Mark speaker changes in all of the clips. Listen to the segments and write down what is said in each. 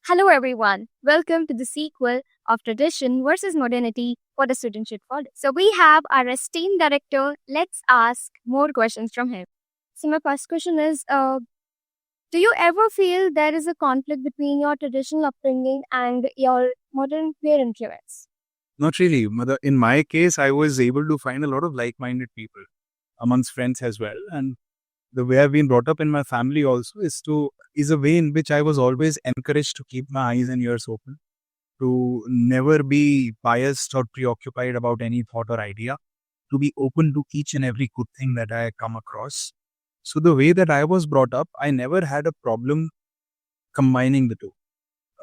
Speaker 1: Hello, everyone. Welcome to the sequel of Tradition versus Modernity, what a student should follow. So, we have our esteemed director. Let's ask more questions from him. So, my first question is do you ever feel there is a conflict between your traditional upbringing and your modern peer influence?
Speaker 2: Not really. In my case, I was able to find a lot of like-minded people amongst friends as well. And the way I've been brought up in my family also is a way in which I was always encouraged to keep my eyes and ears open, to never be biased or preoccupied about any thought or idea, to be open to each and every good thing that I come across. So the way that I was brought up, I never had a problem combining the two.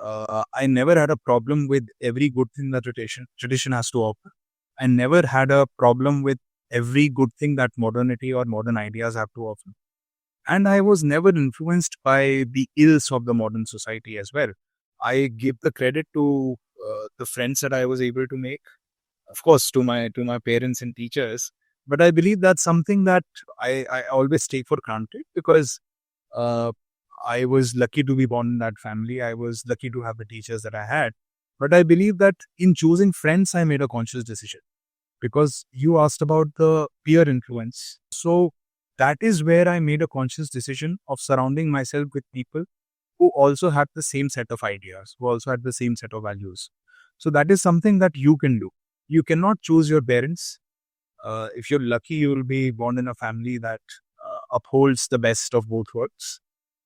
Speaker 2: I never had a problem with every good thing that tradition has to offer. I never had a problem with every good thing that modernity or modern ideas have to offer. And I was never influenced by the ills of the modern society as well. I give the credit to the friends that I was able to make, of course, to my parents and teachers. But I believe that's something that I always take for granted because uh, I was lucky to be born in that family. I was lucky to have the teachers that I had. But I believe that in choosing friends, I made a conscious decision because you asked about the peer influence. So that is where I made a conscious decision of surrounding myself with people who also had the same set of ideas, who also had the same set of values. So that is something that you can do. You cannot choose your parents. If you're lucky, you will be born in a family that upholds the best of both worlds.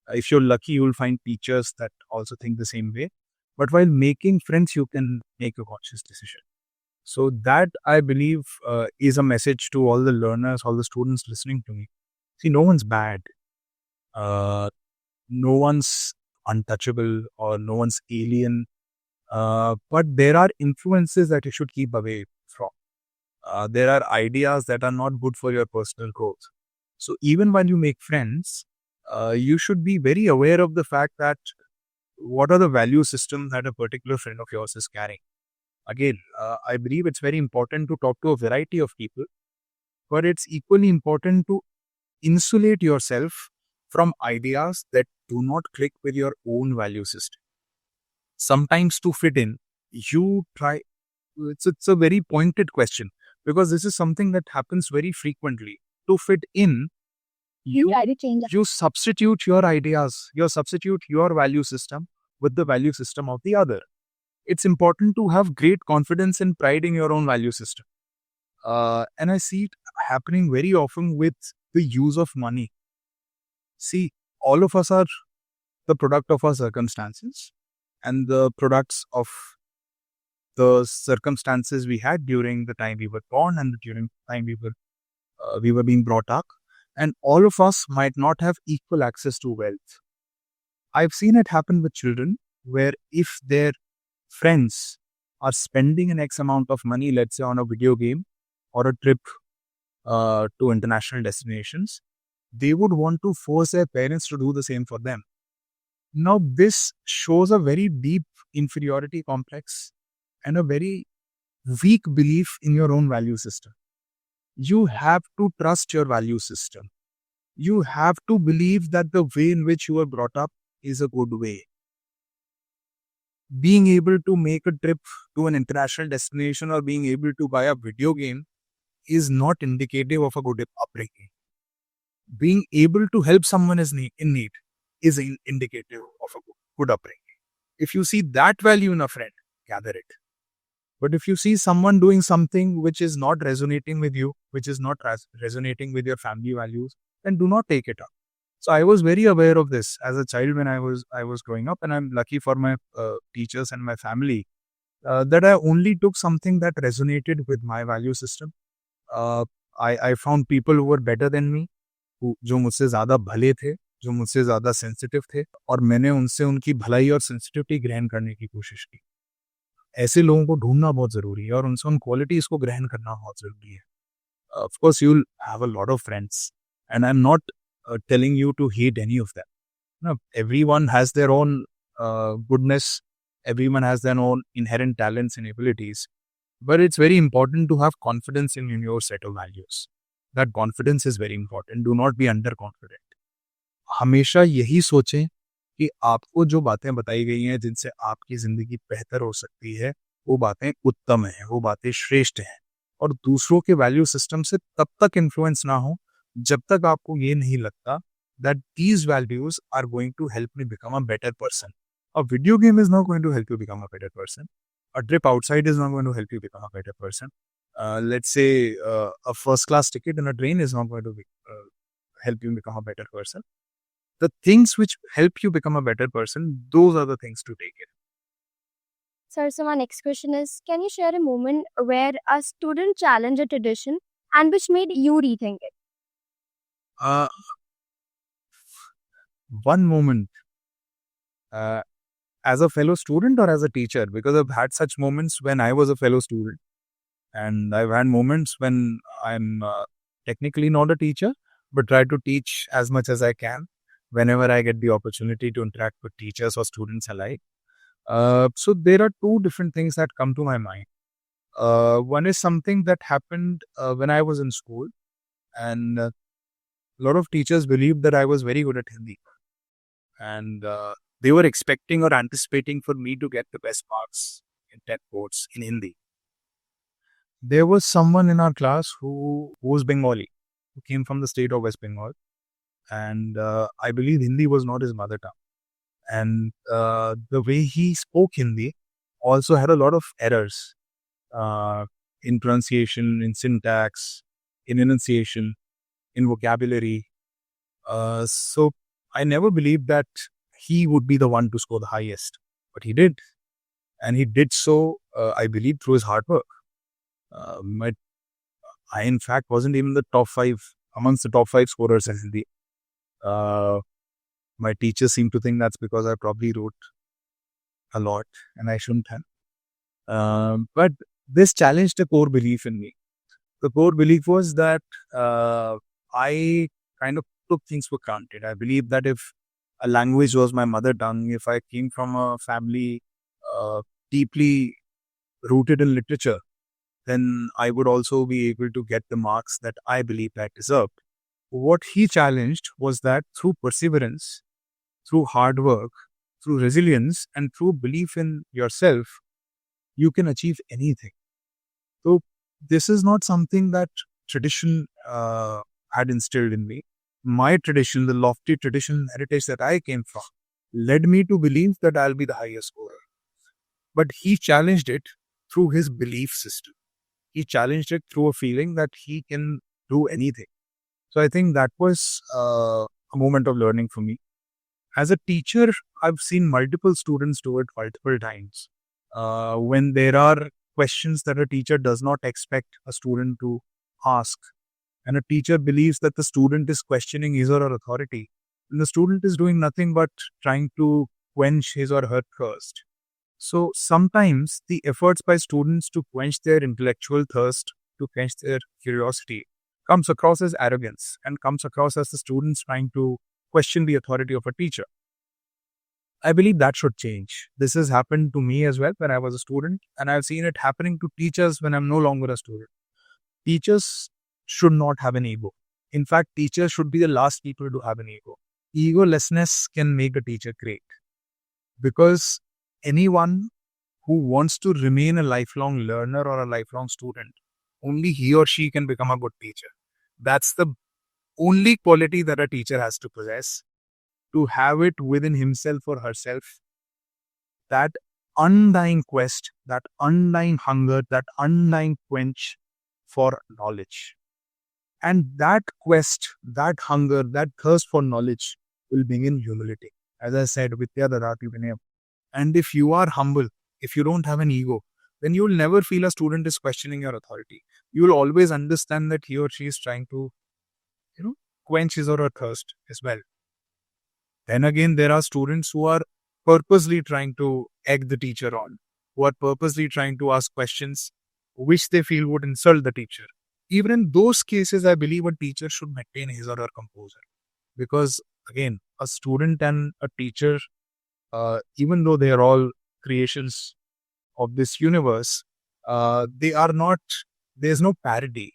Speaker 2: If you're lucky, you will find teachers that also think the same way. But while making friends, you can make a conscious decision. So that I believe is a message to all the learners, all the students listening to me. See, no one's bad. Uh, no one's untouchable or no one's alien. But there are influences that you should keep away from. There are ideas that are not good for your personal growth. So even when you make friends, you should be very aware of the fact that what are the value systems that a particular friend of yours is carrying. Again, I believe it's very important to talk to a variety of people, but it's equally important to insulate yourself from ideas that do not click with your own value system. Sometimes to fit in, you try, it's a very pointed question because this is something that happens very frequently. To fit in, you substitute your ideas, you substitute your value system with the value system of the other. It's important to have great confidence and pride in your own value system. And I see it happening very often with the use of money. See, all of us are the product of our circumstances and the products of the circumstances we had during the time we were born and during the time we were being brought up. And all of us might not have equal access to wealth. I've seen it happen with children where if their friends are spending an X amount of money, let's say on a video game or a trip to international destinations, they would want to force their parents to do the same for them. Now, this shows a very deep inferiority complex and a very weak belief in your own value system. You have to trust your value system. You have to believe that the way in which you were brought up is a good way. Being able to make a trip to an international destination or being able to buy a video game is not indicative of a good upbringing. Being able to help someone in need is indicative of a good upbringing. If you see that value in a friend, gather it. But if you see someone doing something which is not resonating with you, which is not resonating with your family values, then do not take it up. So I was very aware of this as a child when I was growing up, and I'm lucky for my teachers and my family that I only took something that resonated with my value system. I found people who were better than me, जो मुझसे ज़्यादा भले थे, जो मुझसे ज़्यादा sensitive थे, और मैंने उनसे उनकी भलाई और सेंसिटिविटी ग्रहण करने की कोशिश की. ऐसे लोगों को ढूंढना बहुत ज़रूरी है और उनसे उन क्वालिटीज़ को ग्रहण करना बहुत ज़रूरी है. Of course, you'll have a lot of friends, and I'm not telling you to hate any of them. No, everyone has their own goodness. Everyone has their own inherent talents and abilities. But it's very important to have confidence in your set of values. That confidence is very important. Do not be underconfident. हमेशा यही सोचें कि आपको जो बातें बताई गई हैं जिनसे आपकी ज़िंदगी बेहतर हो सकती है, वो बातें उत्तम हैं, वो बातें श्रेष्ठ हैं। और दूसरों के वैल्यू सिस्टम से तब तक इन्फ्लुएंस ना हो, जब तक आपको ये नहीं लगता that these values are going to help me become a better person. A video game is not going to help you become a better person. A trip outside is not going to help you become a better person. Let's say a first class ticket in a train is not going to help you become a better person. The things which help you become a better person, those are the things to take it.
Speaker 1: Sir, so my next question is, can you share a moment where a student challenged a tradition and which made you rethink it?
Speaker 2: Uh, one moment, uh, as a fellow student or as a teacher, because I've had such moments when I was a fellow student, and I've had moments when I'm technically not a teacher, but try to teach as much as I can whenever I get the opportunity to interact with teachers or students alike. So there are two different things that come to my mind. One is something that happened when I was in school, and a lot of teachers believed that I was very good at Hindi, and they were expecting or anticipating for me to get the best marks in 10 boards in Hindi. There was someone in our class who was Bengali, who came from the state of West Bengal, and I believe Hindi was not his mother tongue. And the way he spoke Hindi also had a lot of errors in pronunciation, in syntax, in enunciation, in vocabulary. So I never believed that he would be the one to score the highest, but he did. And he did so, I believe, through his hard work. My I, in fact, wasn't even the top five amongst the top five scorers in Hindi. Uh, my teachers seem to think that's because I probably wrote a lot and I shouldn't have. But this challenged a core belief in me. The core belief was that I kind of took things for granted. I believe that if a language was my mother tongue, if I came from a family deeply rooted in literature, then I would also be able to get the marks that I believe I deserved. What he challenged was that through perseverance, through hard work, through resilience, and through belief in yourself, you can achieve anything. So, this is not something that tradition had instilled in me. My tradition, the lofty tradition heritage that I came from, led me to believe that I'll be the highest scorer. But he challenged it through his belief system. He challenged it through a feeling that he can do anything. So I think that was a moment of learning for me. As a teacher, I've seen multiple students do it multiple times. When there are questions that a teacher does not expect a student to ask, and a teacher believes that the student is questioning his or her authority, and the student is doing nothing but trying to quench his or her thirst. So sometimes the efforts by students to quench their intellectual thirst, to quench their curiosity, comes across as arrogance and comes across as the students trying to question the authority of a teacher. I believe that should change. This has happened to me as well when I was a student, and I've seen it happening to teachers when I'm no longer a student. Teachers should not have an ego. In fact, teachers should be the last people to have an ego. Egolessness can make a teacher great because anyone who wants to remain a lifelong learner or a lifelong student, only he or she can become a good teacher. That's the only quality that a teacher has to possess, to have it within himself or herself, that undying quest, that undying hunger, that undying quench for knowledge. And that quest, that hunger, that thirst for knowledge will bring in humility. As I said, Vidya Dadati Vinayam. And if you are humble, if you don't have an ego, then you will never feel a student is questioning your authority. You will always understand that he or she is trying to, quench his or her thirst as well. Then again, there are students who are purposely trying to egg the teacher on, who are purposely trying to ask questions which they feel would insult the teacher. Even in those cases, I believe a teacher should maintain his or her composure. Because again, a student and a teacher, even though they are all creations of this universe, they are not, there's no parity.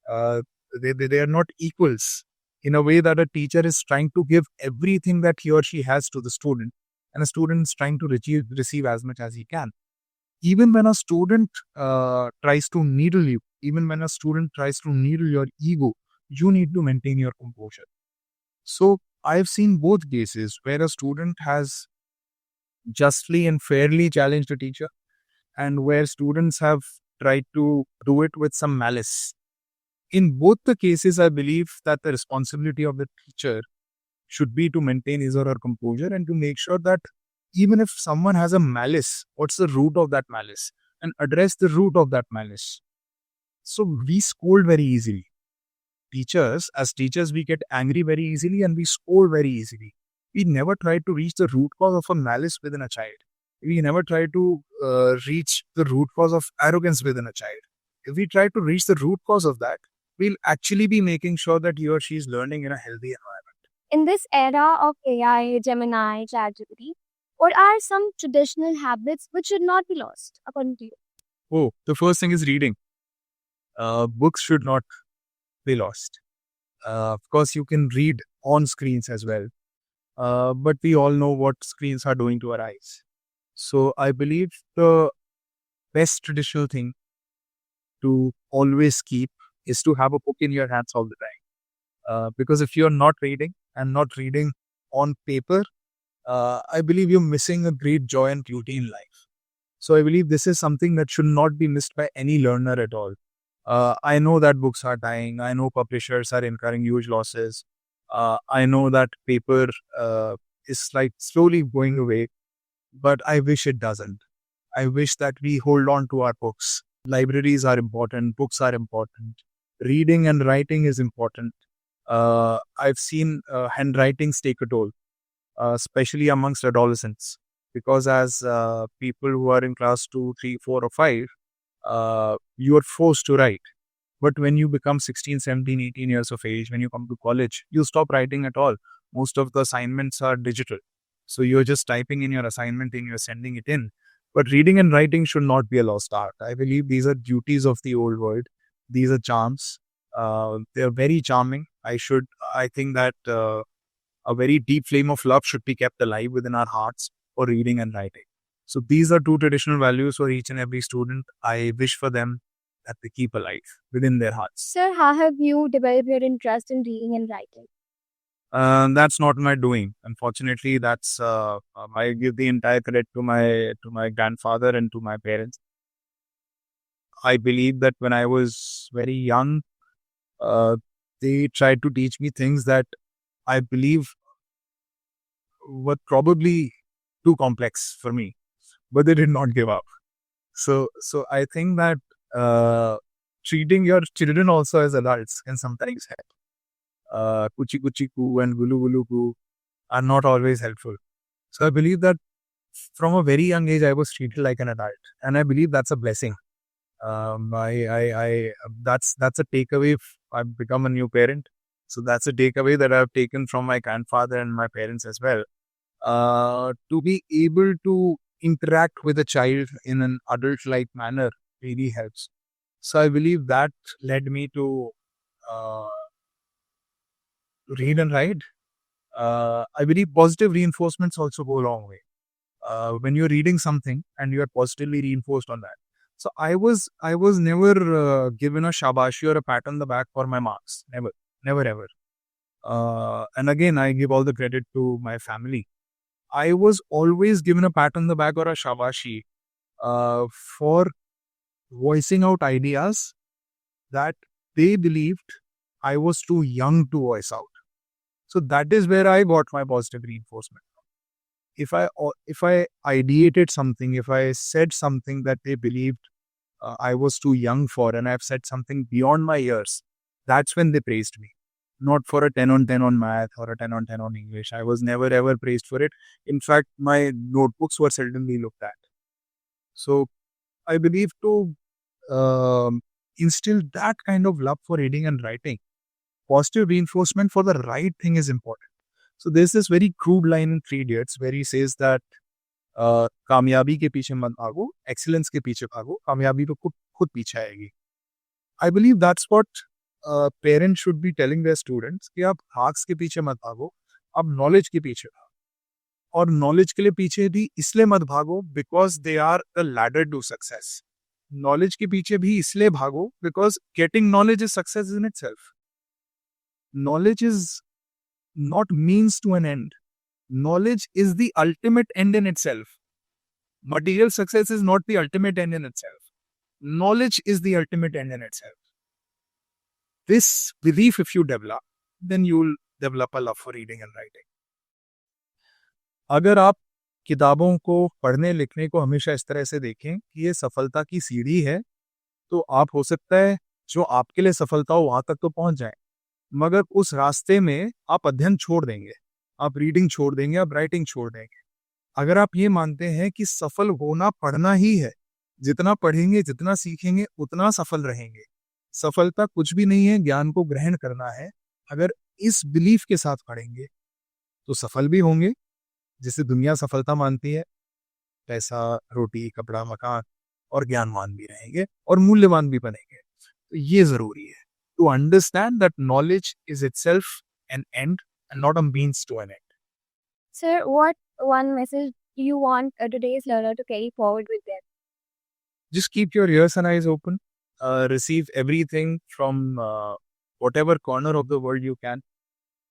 Speaker 2: They are not equals. in a way that a teacher is trying to give everything that he or she has to the student, and a student is trying to receive as much as he can. Even when a student tries to needle you, even when a student tries to needle your ego, you need to maintain your composure. So I've seen both cases where a student has justly and fairly challenged a teacher, and where students have tried to do it with some malice. In both the cases, I believe that the responsibility of the teacher should be to maintain his or her composure and to make sure that even if someone has a malice, what's the root of that malice? And address the root of that malice. So we scold very easily. As teachers, we get angry very easily and we scold very easily. We never try to reach the root cause of a malice within a child. We never try to reach the root cause of arrogance within a child. If we try to reach the root cause of that, we'll actually be making sure that he or she is learning in a healthy environment.
Speaker 1: In this era of AI, Gemini, ChatGPT, what are some traditional habits which should not be lost, according to you?
Speaker 2: Oh, the first thing is reading. Books should not be lost. Of course, you can read on screens as well. But we all know what screens are doing to our eyes. So I believe the best traditional thing to always keep is to have a book in your hands all the time. Because if you're not reading and not reading on paper, I believe you're missing a great joy and beauty in life. So I believe this is something that should not be missed by any learner at all. I know that books are dying. I know publishers are incurring huge losses. I know that paper is like slowly going away, but I wish it doesn't. I wish that we hold on to our books. Libraries are important. Books are important. Reading and writing is important. I've seen handwritings take a toll, especially amongst adolescents, because as people who are in class 2, 3, 4, or 5, you are forced to write. But when you become 16, 17, 18 years of age, when you come to college, you stop writing at all. Most of the assignments are digital. So you're just typing in your assignment and you're sending it in. But reading and writing should not be a lost art. I believe these are duties of the old world. These are charms. They're very charming. I think that a very deep flame of love should be kept alive within our hearts for reading and writing. So these are two traditional values for each and every student. I wish for them that they keep alive within their hearts.
Speaker 1: Sir, how have you developed your interest in reading and writing?
Speaker 2: That's not my doing. Unfortunately, that's I give the entire credit to my grandfather and to my parents. I believe that when I was very young, uh, they tried to teach me things that I believe were probably too complex for me, but they did not give up. So I think that treating your children also as adults can sometimes help. Kuchi kuchi ku and gulu gulu ku are not always helpful. So I believe that from a very young age I was treated like an adult, and I believe that's a blessing. That's a takeaway. If I've become a new parent, so that's a takeaway that I've taken from my grandfather and my parents as well. To be able to interact with a child in an adult-like manner really helps. So I believe that led me to uh, read and write. I believe positive reinforcements also go a long way. When you're reading something and you are positively reinforced on that. So I was never given a shabashi or a pat on the back for my marks. Never ever. And again, I give all the credit to my family. I was always given a pat on the back or a shabashi for voicing out ideas that they believed I was too young to voice out. So that is where I got my positive reinforcement. If I ideated something, if I said something that they believed I was too young for, and I've said something beyond my years, that's when they praised me. Not for a 10 on 10 on math or a 10 on 10 on English. I was never ever praised for it. In fact, my notebooks were seldomly looked at. So I believe to instill that kind of love for reading and writing, positive reinforcement for the right thing is important. So there's this very crude line in Three Idiots where he says that कामयाबी के पीछे मत भागो, excellence के पीछे भागो, कामयाबी तो खुद खुद पीछे आएगी. I believe that's what parents should be telling their students कि आप मार्क्स के पीछे मत भागो, आप नॉलेज के पीछे भागो। और नॉलेज के लिए पीछे भी इसलिए मत भागो because they are the ladder to success. Knowledge के पीछे भी इसलिए भागो because getting knowledge is success in itself. Knowledge is not means to an end. Knowledge is the ultimate end in itself. Material success is not the ultimate end in itself. Knowledge is the ultimate end in itself. This belief, if you develop, then you will develop a love for reading and writing. अगर आप किताबों को पढ़ने लिखने को हमेशा इस तरह से देखें कि ये सफलता की सीढ़ी है, तो आप हो सकता है जो आपके लिए सफलता हो वहां तक तो पहुंच जाएं, मगर उस रास्ते में आप अध्ययन छोड़ देंगे, आप रीडिंग छोड़ देंगे, आप राइटिंग छोड़ देंगे। अगर आप ये मानते हैं कि सफल होना पढ़ना ही है, जितना पढ़ेंगे जितना सीखेंगे उतना सफल रहेंगे, सफलता कुछ भी नहीं है, ज्ञान को ग्रहण करना है, अगर इस बिलीफ के साथ पढ़ेंगे तो सफल भी होंगे, जिसे दुनिया सफलता मानती है। पैसा, रोटी, कपड़ा, मकान, और ज्ञानवान भी रहेंगे और मूल्यवान भी बनेंगे। तो ये जरूरी है to understand that knowledge is itself an end and not a means to an end.
Speaker 1: Sir, what one message you want today's learner to carry forward with them?
Speaker 2: Just keep your ears and eyes open. Receive everything from whatever corner of the world you can.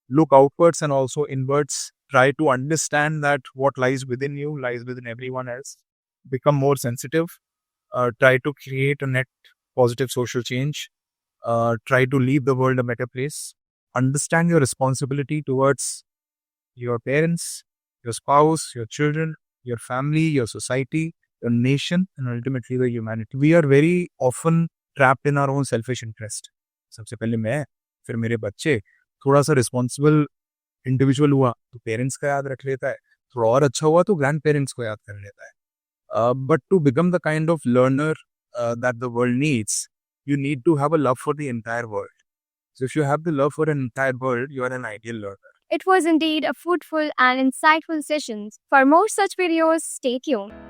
Speaker 2: Look outwards and also inwards. Try to understand that what lies within you lies within everyone else. Become more sensitive. Try to create a net positive social change. Try to leave the world a better place. Understand your responsibility towards your parents, your spouse, your children, your family, your society, your nation, and ultimately the humanity. We are very often trapped in our own selfish interest. सबसे पहले मैं, फिर मेरे बच्चे। थोड़ा सा responsible individual हुआ तो पेरेंट्स का याद रख लेता है, थोड़ा और अच्छा हुआ तो ग्रैंड पेरेंट्स को याद कर लेता है। But to become the kind of learner that the world needs, you need to have a love for the entire world. So if you have the love for an entire world, you are an ideal learner.
Speaker 1: It was indeed a fruitful and insightful session. For more such videos, stay tuned.